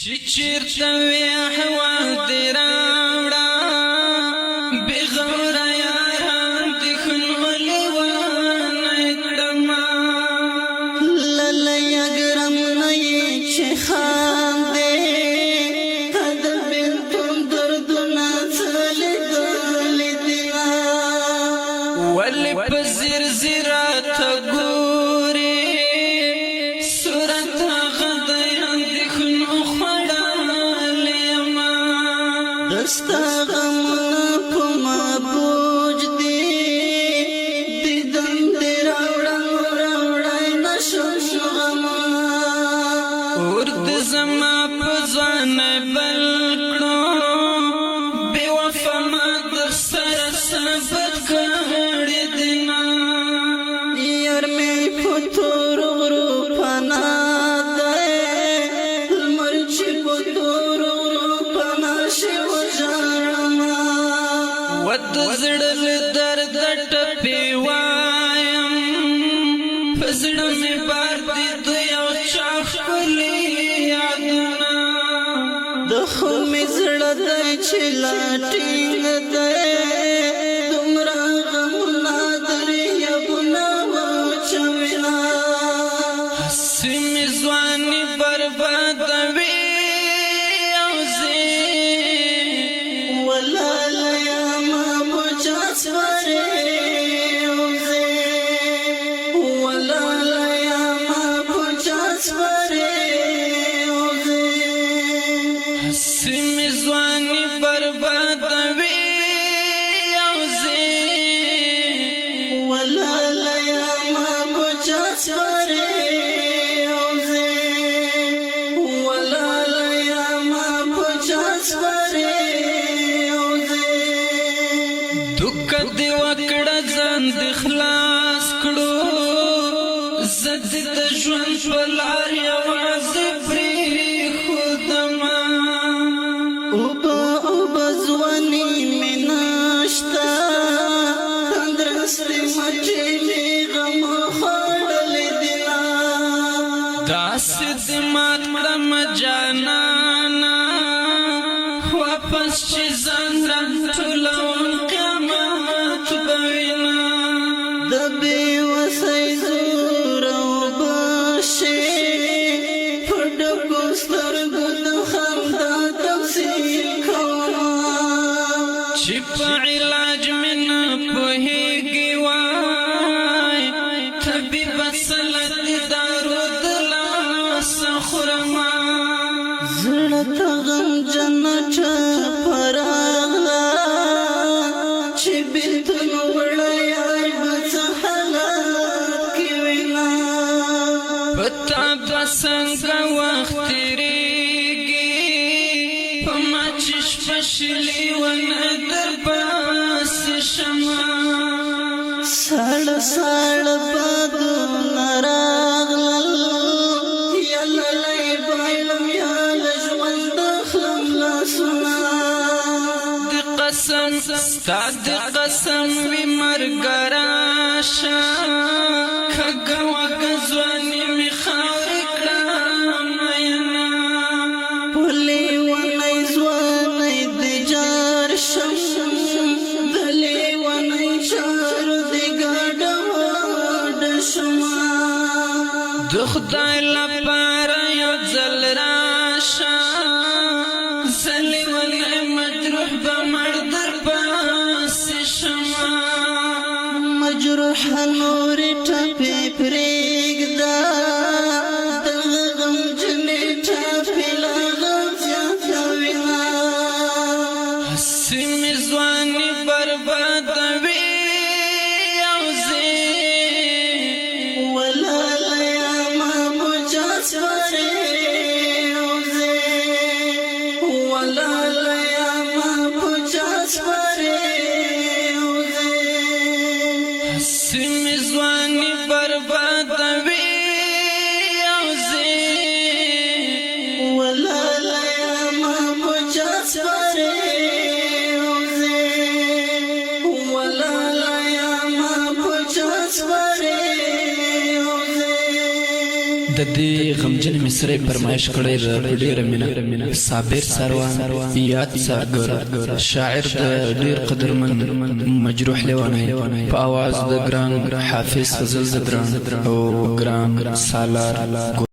چیرته وی احوال دی راوړه بې غوره یاران دې ښنولي ونه کړمه للی اګرم نه یې چې خاندې د بېلتون دردونه څه لیدلي دینه ولې په ځیر ځیر راته ګورې صورت هغه د اندېښنو خوړلی یمه دستا غمونه په ما بوج دي دیدن دې راوړم راوړی نه شم غمونه اور د زما په ځوانۍ بل کړو بې وفا ما در سره ثابت کړې دینه یار مې په تورو غرو پناه دی لمر چې په تورو غرو پناه شي وژاړمه و د زړه له درده ټپې وایم په زړه مې بار دي د یو چا ښکلي یادونه د خو مې زړه دی چې لا ټینګ دی دومره غمونه دریابونه واچوینه هسې مې ځواني بربادوي او زه ولاله یمه په چا سپارې اوزې ولاله یمه په چا سپارې اوزې هسې مې ځواني بربادوي او زه ولاله یمه په چا سپارې اوزې ولاله یمه په چا سپارې اوزې دوکه دې وکړه ځان دې خلاص کړو زه دې د ژوند په لار یوازې پرېښودمه اوبه ځواني مې نشته تندرستې مټې مې غم خوړلې دینه داسې دې مات کړمه جانانه واپس چې ځان راټولوم قیامت به وینه د بېوسۍ زور او بشې په ډکو سترګو د خندا تفصیل کومه چې په علاج مې نه پوهېږي وای طبیبه سلط دې دارو د لاسه خورمه زړه ته غمجن ټپه راغله چې بېلتون وړی یار به څه حالات کې وینه په تا به څنګه وخت تېرېږي په ما چې شپه شلي ونه در پاسې شمه ساړه ساړه بادونه راغلل یا للی بایلم یا له ژوند اخلم لاسونه د قسم ستا د قسم وي مرګ راشه کږه وږه ځواني مې خاورې کړه مینه په لیونۍ ځوانۍ دې جار شم د لیونۍ چارو دې ګډه واډه شمه د خدای لپاره یو ځل راشه زه لیونی مجروح به مړ در پاسې شمه مجروحه نورې ټپې پرېږده دغه غمجنې ټپې لا غم زیاتوینه هسې مې ځواني بربادوي او زه ولاله یمه په چا د دې غمجن مصرۍ فرمایش کړی د ډېره مینه صابر سروان یاد سرګر شاعر د ډېر قدرمن مجروح لیوانی په اواز د ګران حافظ فضل زدران او ګران سالار